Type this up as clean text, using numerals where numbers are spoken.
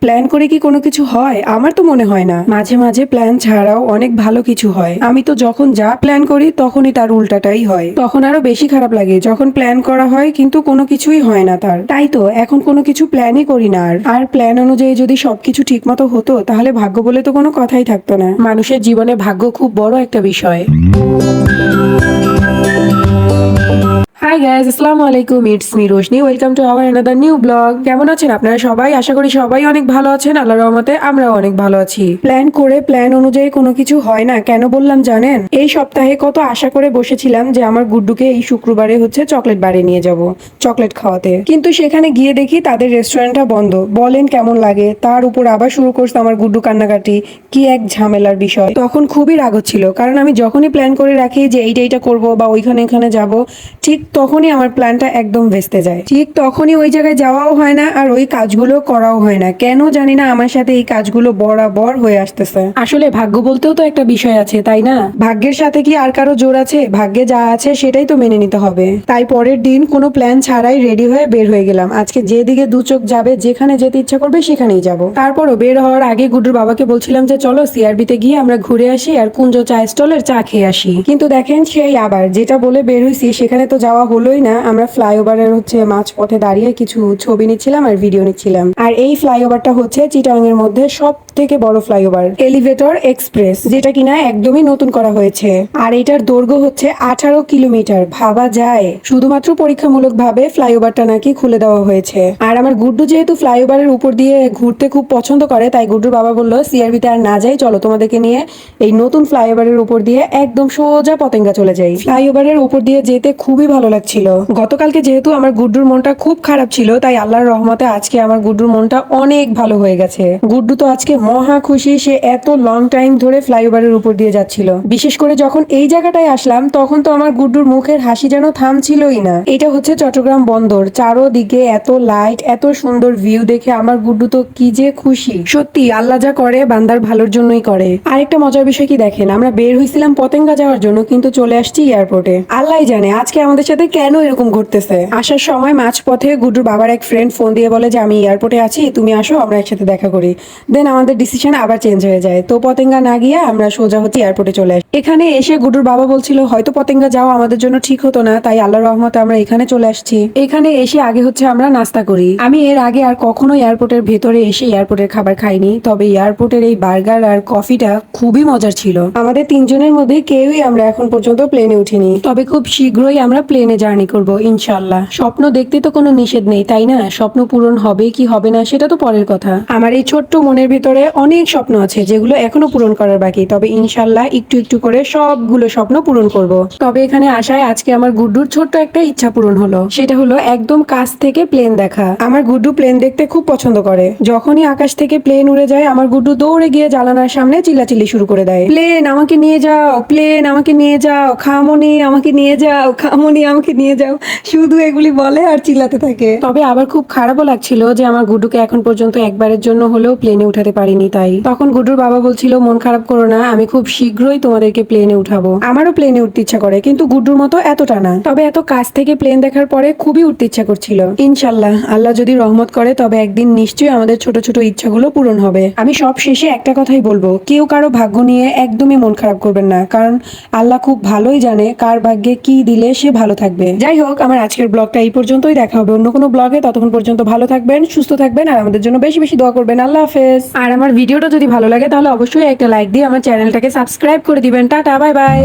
Plan করে কি কোনো কিছু হয়? আমার তো মনে হয় না। মাঝে মাঝে প্ল্যান ছাড়াও অনেক ভালো কিছু হয়। আমি তো যখন যা প্ল্যান করি তখনই তার উল্টাটাই হয়। তখন আরো বেশি খারাপ লাগে যখন প্ল্যান করা হয় কিন্তু কোনো কিছুই হয় না তার। তাই তো এখন কোনো কিছু প্ল্যানই করি না আর প্ল্যান অনুযায়ী যদি সবকিছু ঠিক মতো হতো তাহলে ভাগ্য বলে তো কোনো কথাই থাকতো না। মানুষের জীবনে ভাগ্য খুব বড় একটা বিষয়। হাই গাইস, আসসালামু আলাইকুম। It's me Roshni. Welcome to our another new blog. কেমন আছেন আপনারা সবাই? আশা করি সবাই অনেক ভালো আছেন। আল্লাহর রহমতে আমরাও অনেক ভালো আছি। প্ল্যান করে প্ল্যান অনুযায়ী কোনো কিছু হয় না কেন বললাম জানেন? এই সপ্তাহে কত আশা করে বসেছিলাম যে আমার গুড্ডুকে এই শুক্রবারে চকলেট বারে নিয়ে যাব চকলেট খাওয়াতে, কিন্তু সেখানে গিয়ে দেখি তাদের রেস্টুরেন্টটা বন্ধ। বলেন কেমন লাগে? তার উপর আবার শুরু করছে আমার গুড্ডু কান্নাকাটি। কি এক ঝামেলার বিষয়। তখন খুবই রাগ হচ্ছিল, কারণ আমি যখনই প্ল্যান করে রাখি যে এইটা করব বা ওইখানে এখানে যাব, ঠিক তখনই আমার প্ল্যানটা একদম ভেস্তে যায়। ঠিক তখনই ওই জায়গায় যাওয়াও হয় না আর ওই কাজগুলো করাও হয় না। কেন জানি না আমার সাথে এই কাজগুলো বরাবর হয়ে আসতেছে। আসলে ভাগ্য বলতেও তো একটা বিষয় আছে, তাই না? ভাগ্যের সাথে কি আর কারো জোর আছে? ভাগ্যে যা আছে সেটাই তো মেনে নিতে হবে। তাই পরের দিন কোনো প্ল্যান ছাড়াই রেডি হয়ে বের হয়ে গেলাম। আজকে যেদিকে দু চোখ যাবে, যেখানে যেতে ইচ্ছা করবে সেখানেই যাব। তারপরও বের হওয়ার আগে গুড্ডুর বাবাকে বলছিলাম যে চলো সিআরবিতে গিয়ে আমরা ঘুরে আসি আর কুঞ্জ চা স্টলের চা খেয়ে আসি। কিন্তু দেখেন সেই আবার যেটা বলে বের হয়েছি সেখানে তো যাওয়া হলোই না। আমরা ফ্লাইওভারের মাঝপথে দাঁড়িয়ে কিছু ছবি নিচ্ছিলাম আর ভিডিও নিচ্ছিলাম। আর এই ফ্লাইওভারটা চিটাগাং এর মধ্যে সব থেকে বড় ফ্লাইওভার, এলিভেটর এক্সপ্রেস, যেটা কিনা একদমই নতুন করা হয়েছে। আর এটার দৈর্ঘ্য 18 কিলোমিটার। ভাবা যায়, শুধুমাত্র পরীক্ষামূলক ভাবে ফ্লাইওভারটা নাকি খুলে দেওয়া হয়েছে। আর আমার গুড্ডু যেহেতু ফ্লাইওভারের উপর দিয়ে ঘুরতে খুব পছন্দ করে, তাই গুড্ডুর বাবা বললো সিআরবিতে আর না যাই, চলো তোমাদেরকে নিয়ে এই নতুন ফ্লাইওভারের উপর দিয়ে একদম সোজা পতেঙ্গা চলে যাই। ফ্লাইওভারের উপর দিয়ে যেতে খুবই ভালো লাগছিল। গতকালকে যেহেতু আমার গুড্ডুর মনটা খুব খারাপ ছিল, তাই আল্লাহর রহমতে আজকে আমার গুড্ডুর মনটা অনেক ভালো হয়ে গেছে। গুড্ডু তো আজকে মহা খুশি। সে এত লং টাইম ধরে ফ্লাইওভারের উপর দিয়ে যাচ্ছিল। বিশেষ করে যখন এই জায়গাটায় আসলাম তখন তো আমার গুড্ডুর মুখের হাসি যেন থামছিলই না। এটা চট্টগ্রাম বন্দর, চারোদিকে এত লাইট, এত সুন্দর ভিউ দেখে আমার গুড্ডু তো কি যে খুশি। সত্যি আল্লাহ যা করে বান্দার ভালোর জন্যই করে। আরেকটা মজার বিষয় কি দেখেন, আমরা বের হয়েছিলাম পতেঙ্গা যাওয়ার জন্য, কিন্তু চলে আসছি এয়ারপোর্টে। আল্লাহ জানে আজকে আমাদের সাথে কেন এরকম ঘটতেছে। আসার সময় মাঝপথে গুড্ডুর বাবার এক ফ্রেন্ড ফোন দিয়ে বলে যে আমি এয়ারপোর্টে আছি, তুমি আসো, আমরা একসাথে দেখা করি। দেন আমাদের ডিসিশন আবার চেঞ্জ হয়ে যায়। তো পতেঙ্গা না গিয়ে আমরা সোজা এয়ারপোর্টে চলে আসি। এখানে এসে গুড্ডুর বাবা বলছিল হয়তো পতেঙ্গা যাওয়া আমাদের জন্য ঠিক হতো না, তাই আল্লাহর রহমতে আমরা এখানে চলে আসছি। এখানে এসে আগে আমরা নাস্তা করি। আমি এর আগে আর কখনো এয়ারপোর্টের ভেতরে এসে এয়ারপোর্টের খাবার খাইনি, তবে এয়ারপোর্টের এই বার্গার আর কফিটা খুবই মজার ছিল। আমাদের তিনজনের মধ্যে কেউই আমরা এখন পর্যন্ত প্লেনে উঠিনি, তবে খুব শীঘ্রই আমরা প্লেনে জার্নি করব ইনশাল্লাহ। স্বপ্ন দেখতে তো কোনো নিষেধ নেই, তাই না? স্বপ্ন পূরণ হবে কি হবে না সেটা তো পরের কথা। আমার এই ছোট্ট মনের ভিতরে অনেক স্বপ্ন আছে যেগুলো এখনো পূরণ করার বাকি, তবে ইনশাল্লাহ একটু একটু করে সবগুলো স্বপ্ন পূরণ করব। তবে এখানে আসায় আজকে আমার গুড্ডুর ছোট্ট একটা ইচ্ছা পূরণ হলো। সেটা হলো একদম কাছ থেকে প্লেন দেখা। আমার গুড্ডু প্লেন দেখতে খুব পছন্দ করে। যখনই আকাশ থেকে প্লেন উড়ে যায় আমার গুড্ডু দৌড়ে গিয়ে জানালার সামনে চিল্লাচিল্লি শুরু করে দেয়, প্লেন আমাকে নিয়ে যাও, প্লেন আমাকে নিয়ে যাও, খামনি আমাকে নিয়ে যাও, খামনি আমাকে নিয়ে যাও, শুধু এগুলি বলে আর চিল্লাতে থাকে। তবে আবার খুব খারাপও লাগছিল যে আমার গুড্ডুকে এখন পর্যন্ত একবারের জন্য হলেও প্লেনে উঠাতে পারিনি। তাই তখন গুড্ডুর বাবা বলছিল মন খারাপ করো না, আমি খুব শীঘ্রই তোমাদেরকে প্লেনে উঠাবো। আমারও প্লেনে উঠতে ইচ্ছা করে, কিন্তু গুড্ডুর মতো এতটা না। তবে এত কাছ থেকে প্লেন দেখার পরে খুবই উঠতে ইচ্ছা করছিল। ইনশাল্লাহ আল্লাহ যদি রহমত করে তবে একদিন নিশ্চয়ই আমাদের ছোট ছোট ইচ্ছাগুলো পূরণ হবে। আমি সব শেষে একটা কথাই বলবো, কেউ কারো ভাগ্য নিয়ে একদমই মন খারাপ করবেন না, কারণ আল্লাহ খুব ভালোই জানে কার ভাগ্যে কি দিলে সে ভালো থাকবে। যাই হোক, আমার আজকের ব্লগটা এই পর্যন্তই। দেখা হবে অন্য কোনো ব্লগে। ততক্ষণ পর্যন্ত ভালো থাকবেন, সুস্থ থাকবেন আর আমাদের জন্য বেশি বেশি দোয়া করবেন। আল্লাহ হাফেজ। আর আমার ভিডিওটা যদি ভালো লাগে তাহলে অবশ্যই একটা লাইক দিয়ে আমার চ্যানেলটাকে সাবস্ক্রাইব করে দিবেন। Tata, bye bye.